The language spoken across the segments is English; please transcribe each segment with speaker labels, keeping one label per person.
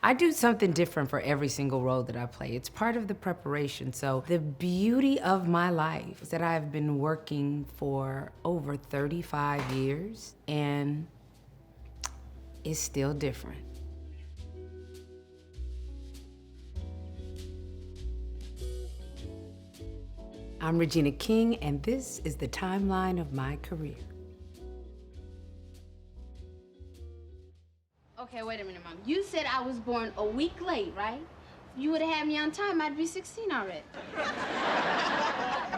Speaker 1: I do something different for every single role that I play. It's part of the preparation. So the beauty of my life is that I've been working for over 35 years and it's still different. I'm Regina King, and this is the timeline of my career.
Speaker 2: Okay, wait a minute, Mom. You said I was born a week late, right? You would have had me on time, I'd be 16 already.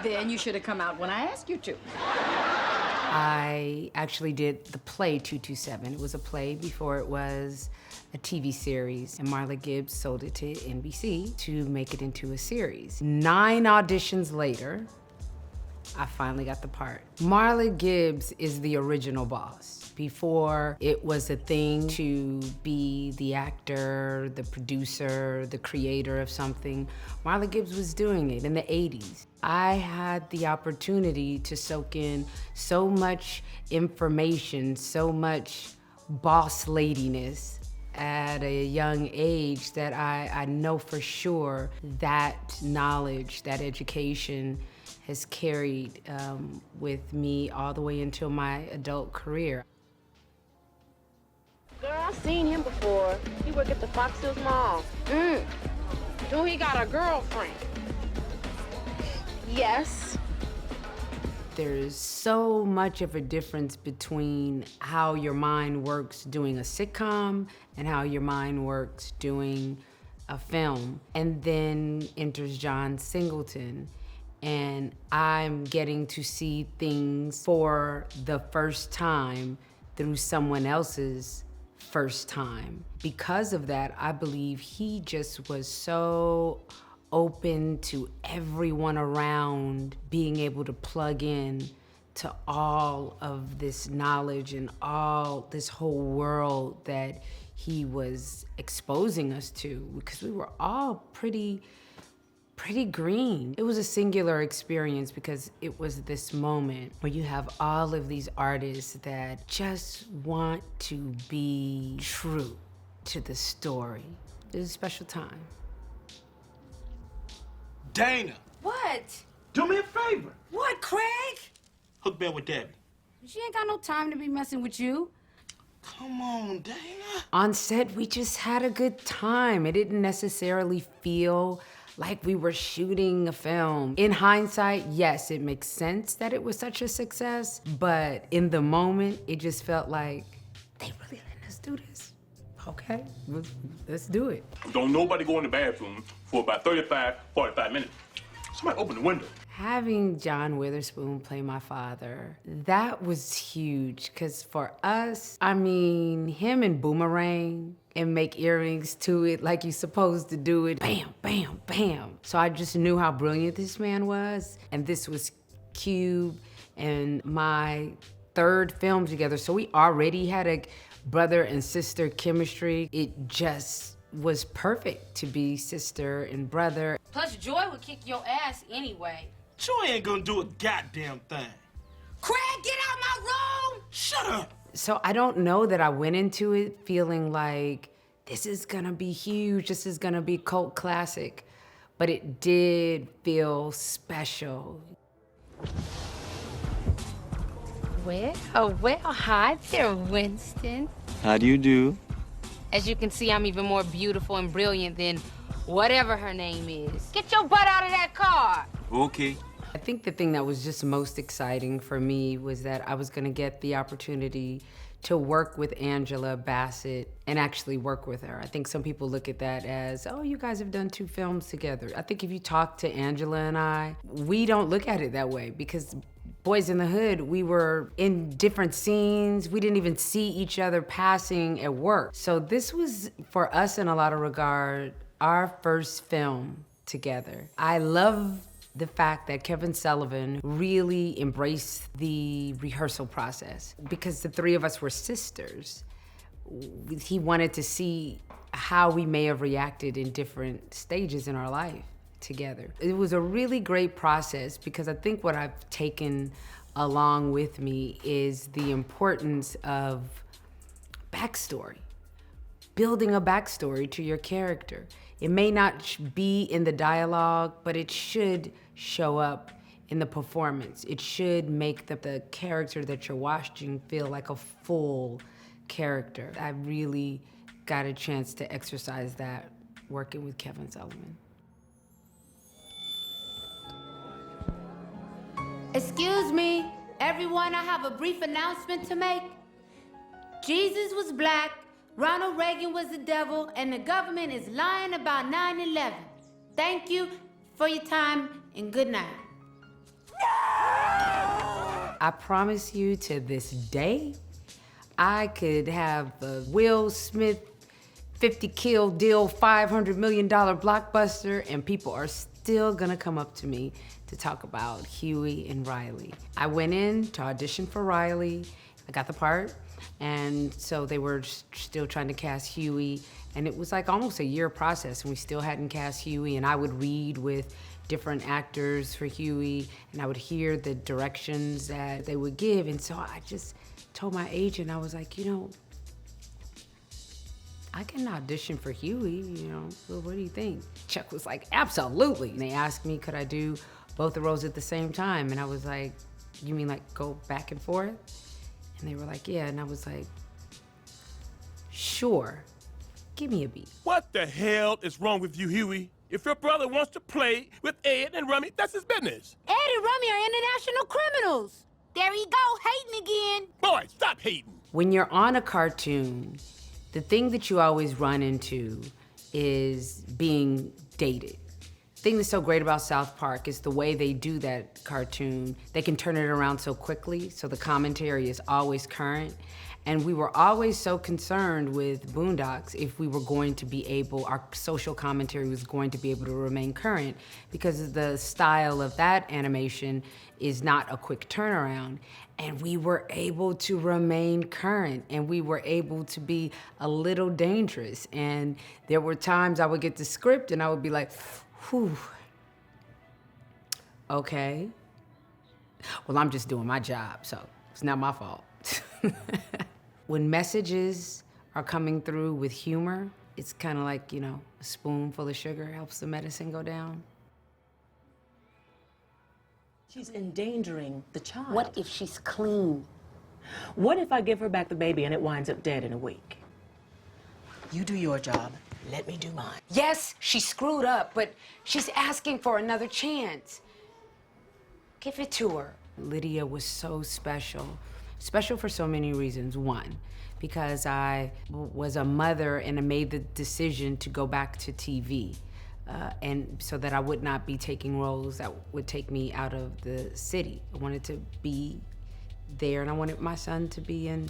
Speaker 3: Then you should have come out when I asked you to.
Speaker 1: I actually did the play 227. It was a play before it was a TV series, and Marla Gibbs sold it to NBC to make it into a series. 9 auditions later, I finally got the part. Marla Gibbs is the original boss. Before it was a thing to be the actor, the producer, the creator of something, Marla Gibbs was doing it in the 80s. I had the opportunity to soak in so much information, so much boss ladiness at a young age that I know for sure that knowledge, that education has carried with me all the way until my adult career.
Speaker 4: Girl, I've seen him before. He work at the Fox Hills Mall. Do he got a girlfriend? Yes.
Speaker 1: There's so much of a difference between how your mind works doing a sitcom and how your mind works doing a film. And then enters John Singleton, and I'm getting to see things for the first time through someone else's first time. Because of that, I believe he just was so open to everyone around being able to plug in to all of this knowledge and all this whole world that he was exposing us to, because we were all pretty green. It was a singular experience because it was this moment where you have all of these artists that just want to be true to the story. It was a special time.
Speaker 5: Dana.
Speaker 2: What?
Speaker 5: Do me a favor.
Speaker 2: What, Craig?
Speaker 5: Hook Bell with Debbie.
Speaker 2: She ain't got no time to be messing with you.
Speaker 5: Come on, Dana.
Speaker 1: On set, we just had a good time. It didn't necessarily feel like we were shooting a film. In hindsight, yes, it makes sense that it was such a success, but in the moment, it just felt like, they really letting us do this? Okay, let's do it.
Speaker 6: Don't nobody go in the bathroom for about 35, 45 minutes. Somebody open the window.
Speaker 1: Having John Witherspoon play my father, that was huge, because for us, I mean, him and Boomerang and make earrings to it like you're supposed to do it, bam, bam, bam. So I just knew how brilliant this man was, and this was Cube and my third film together, so we already had a brother and sister chemistry. It just was perfect to be sister and brother.
Speaker 2: Plus, Joy would kick your ass anyway.
Speaker 5: Joy ain't gonna do a goddamn thing.
Speaker 2: Craig, get out my room!
Speaker 5: Shut up.
Speaker 1: So I don't know that I went into it feeling like this is gonna be huge, this is gonna be cult classic, but it did feel special.
Speaker 2: Well, hi there, Winston.
Speaker 7: How do you do?
Speaker 2: As you can see, I'm even more beautiful and brilliant than whatever her name is. Get your butt out of that car!
Speaker 7: Okay.
Speaker 1: I think the thing that was just most exciting for me was that I was gonna get the opportunity to work with Angela Bassett and actually work with her. I think some people look at that as, oh, you guys have done 2 films together. I think if you talk to Angela and I, we don't look at it that way, because Boyz in the Hood, we were in different scenes. We didn't even see each other passing at work. So this was, for us in a lot of regard, our first film together. I love the fact that Kevin Sullivan really embraced the rehearsal process, because the 3 of us were sisters. He wanted to see how we may have reacted in different stages in our life together. It was a really great process, because I think what I've taken along with me is the importance of backstory. building a backstory to your character. It may not be in the dialogue, but it should show up in the performance. It should make the character that you're watching feel like a full character. I really got a chance to exercise that working with Kevin Sullivan.
Speaker 2: Excuse me, everyone, I have a brief announcement to make. Jesus was black, Ronald Reagan was the devil, and the government is lying about 9/11. Thank you for your time, and good night.
Speaker 1: I promise you, to this day, I could have a Will Smith 50 kill deal, $500 million blockbuster, and people are still gonna come up to me to talk about Huey and Riley. I went in to audition for Riley, I got the part, and so they were still trying to cast Huey, and it was like almost a year process, and we still hadn't cast Huey, and I would read with different actors for Huey, and I would hear the directions that they would give, and so I just told my agent, I was like, you know, I can audition for Huey, you know, well, what do you think? Chuck was like, absolutely. And they asked me, could I do both the roles at the same time? And I was like, you mean like go back and forth? And they were like, yeah, and I was like, sure, give me a beat.
Speaker 7: What the hell is wrong with you, Huey? If your brother wants to play with Ed and Rummy, that's his business.
Speaker 2: Ed and Rummy are international criminals. There he go, hating again.
Speaker 7: Boy, stop hating.
Speaker 1: When you're on a cartoon, the thing that you always run into is being dated. The thing that's so great about South Park is the way they do that cartoon. They can turn it around so quickly, so the commentary is always current. And we were always so concerned with Boondocks if we were going to be able, our social commentary was going to be able to remain current, because the style of that animation is not a quick turnaround. And we were able to remain current, and we were able to be a little dangerous. And there were times I would get the script and I would be like, whew, okay. Well, I'm just doing my job, so it's not my fault. When messages are coming through with humor, it's kind of like, you know, a spoonful of sugar helps the medicine go down.
Speaker 8: She's endangering the child.
Speaker 3: What if she's clean?
Speaker 8: What if I give her back the baby and it winds up dead in a week? You do your job, let me do mine.
Speaker 1: Yes, she screwed up, but she's asking for another chance. Give it to her. Lydia was so special. Special for so many reasons. One, because I was a mother and I made the decision to go back to TV. And so that I would not be taking roles that would take me out of the city. I wanted to be there, and I wanted my son to be in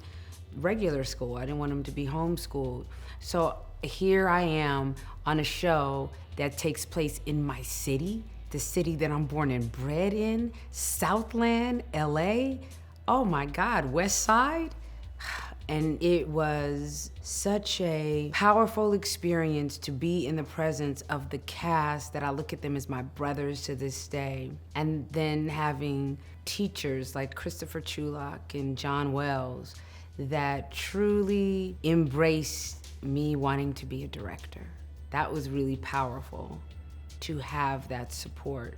Speaker 1: regular school. I didn't want him to be homeschooled. So here I am on a show that takes place in my city, the city that I'm born and bred in, Southland, LA. Oh my God, West Side? And it was such a powerful experience to be in the presence of the cast that I look at them as my brothers to this day. And then having teachers like Christopher Chulak and John Wells that truly embraced me wanting to be a director. That was really powerful to have that support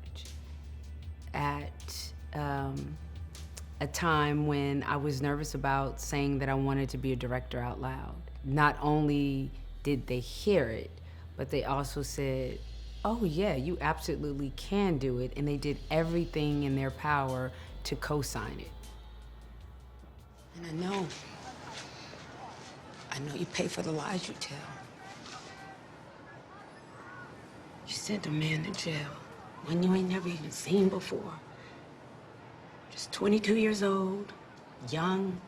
Speaker 1: at a time when I was nervous about saying that I wanted to be a director out loud. Not only did they hear it, but they also said, oh yeah, you absolutely can do it, and they did everything in their power to co-sign it. And I know you pay for the lies you tell. You sent a man to jail when you ain't never even seen before. Just 22 years old, young,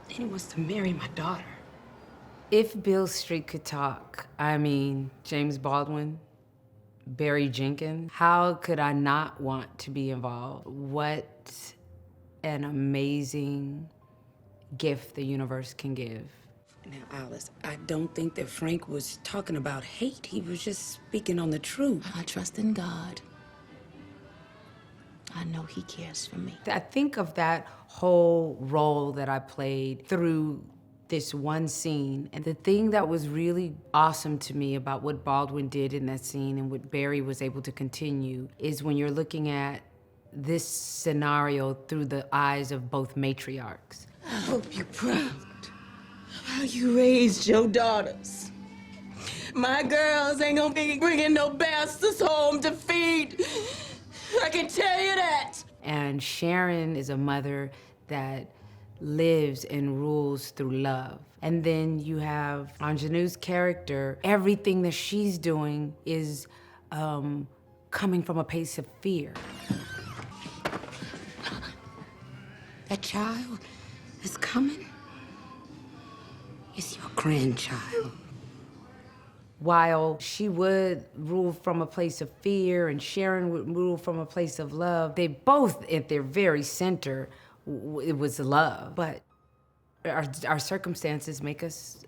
Speaker 1: and he wants to marry my daughter. If Beale Street could talk, I mean, James Baldwin, Barry Jenkins, how could I not want to be involved? What an amazing gift the universe can give. Now, Alice, I don't think that Frank was talking about hate. He was just speaking on the truth.
Speaker 8: I trust in God. I know he cares for me.
Speaker 1: I think of that whole role that I played through this one scene. And the thing that was really awesome to me about what Baldwin did in that scene and what Barry was able to continue is when you're looking at this scenario through the eyes of both matriarchs.
Speaker 8: I hope you're proud how you raised your daughters. My girls ain't gonna be bringing no bastards home to feed. I can tell you that.
Speaker 1: And Sharon is a mother that lives and rules through love. And then you have Ingenue's character. Everything that she's doing is coming from a place of fear.
Speaker 2: That child is coming. It's your grandchild.
Speaker 1: While she would rule from a place of fear and Sharon would rule from a place of love, they both, at their very center, it was love. But our circumstances make us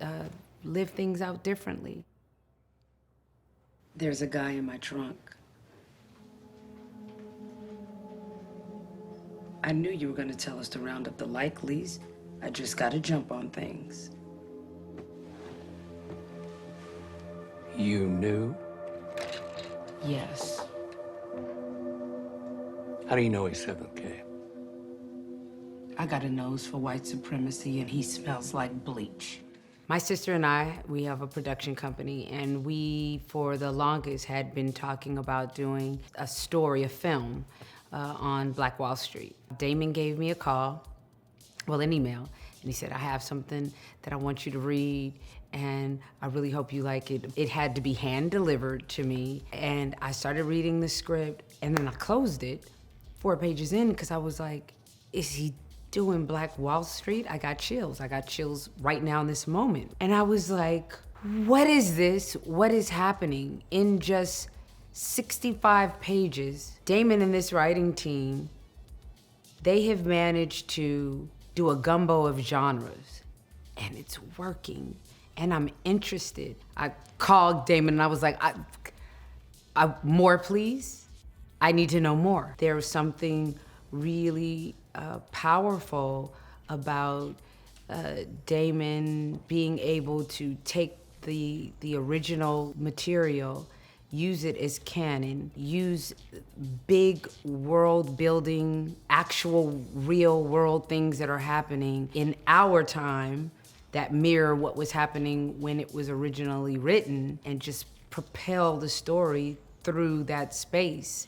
Speaker 1: live things out differently.
Speaker 8: There's a guy in my trunk. I knew you were gonna tell us to round up the likelies. I just gotta jump on things.
Speaker 9: You knew?
Speaker 1: Yes.
Speaker 9: How do you know he's 7K?
Speaker 8: I got a nose for white supremacy and he smells like bleach.
Speaker 1: My sister and I, we have a production company, and we, for the longest, had been talking about doing a story, a film, on Black Wall Street. Damon gave me a call, well, an email, and he said, I have something that I want you to read, and I really hope you like it. It had to be hand-delivered to me, and I started reading the script, and then I closed it 4 pages in, because I was like, is he doing Black Wall Street? I got chills. I got chills right now in this moment. And I was like, what is this? What is happening? In just 65 pages, Damon and this writing team, they have managed to do a gumbo of genres, and it's working, and I'm interested. I called Damon and I was like, more please? I need to know more. There was something really powerful about Damon being able to take the original material, use it as canon, use big world building, actual real world things that are happening in our time that mirror what was happening when it was originally written, and just propel the story through that space.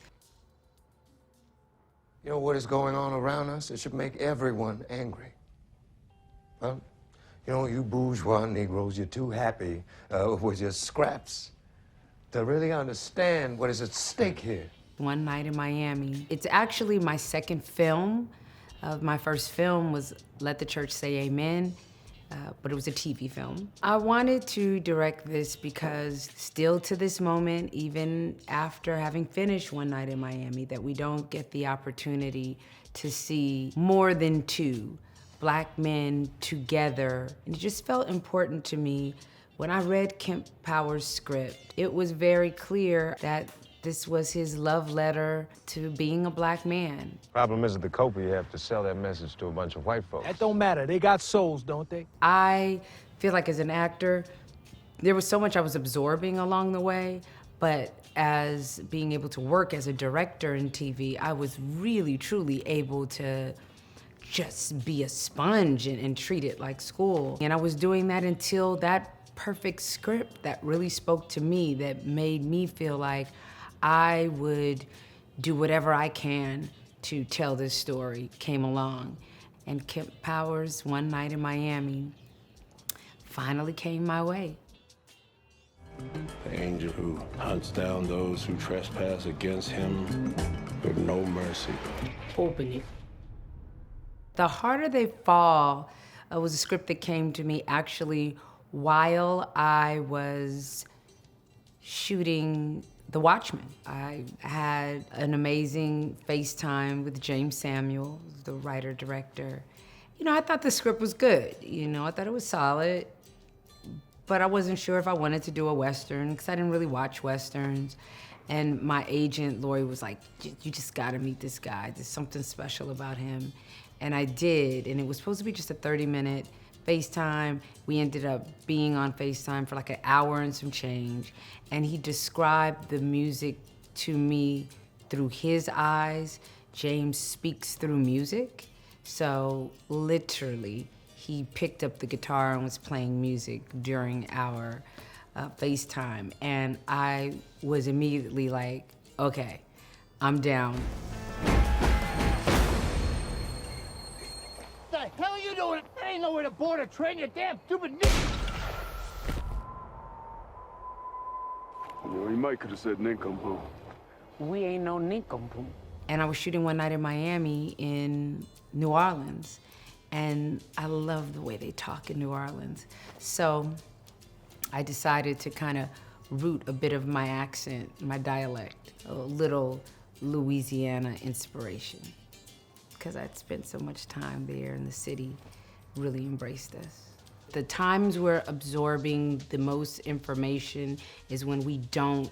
Speaker 10: You know what is going on around us? It should make everyone angry. Well, you know, you bourgeois Negroes, you're too happy with your scraps to really understand what is at stake here.
Speaker 1: One Night in Miami. It's actually my second film. My first film was Let the Church Say Amen, but it was a TV film. I wanted to direct this because still to this moment, even after having finished One Night in Miami, that we don't get the opportunity to see more than two Black men together. And it just felt important to me. When I read Kemp Powers' script, it was very clear that this was his love letter to being a Black man.
Speaker 10: Problem is, at the Copa, you have to sell that message to a bunch of white folks.
Speaker 11: That don't matter. They got souls, don't they?
Speaker 1: I feel like as an actor, there was so much I was absorbing along the way, but as being able to work as a director in TV, I was really, truly able to just be a sponge and treat it like school. And I was doing that until that perfect script that really spoke to me, that made me feel like I would do whatever I can to tell this story, came along. And Kemp Powers' One Night in Miami finally came my way.
Speaker 12: The angel who hunts down those who trespass against him with no mercy.
Speaker 1: Open it. The Harder They Fall was a script that came to me actually while I was shooting The Watchmen. I had an amazing FaceTime with James Samuel, the writer-director. You know, I thought the script was good. You know, I thought it was solid, but I wasn't sure if I wanted to do a Western because I didn't really watch Westerns. And my agent, Lori, was like, you just gotta meet this guy. There's something special about him. And I did, and it was supposed to be just a 30-minute FaceTime. We ended up being on FaceTime for like an hour and some change, and he described the music to me through his eyes. James speaks through music, so literally, he picked up the guitar and was playing music during our FaceTime, and I was immediately like, okay, I'm down.
Speaker 13: What the hell are you doing? There ain't nowhere to board a train, you damn stupid nigga!
Speaker 12: You know, you might could have said nincompoop.
Speaker 1: We ain't no nincompoop. And I was shooting one night in Miami in New Orleans, and I love the way they talk in New Orleans. So I decided to kind of root a bit of my accent, my dialect, a little Louisiana inspiration, because I'd spent so much time there and the city really embraced us. The times we're absorbing the most information is when we don't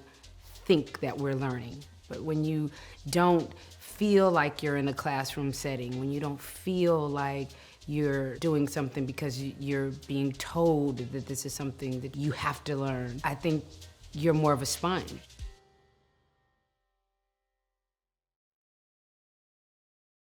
Speaker 1: think that we're learning. But when you don't feel like you're in a classroom setting, when you don't feel like you're doing something because you're being told that this is something that you have to learn, I think you're more of a sponge.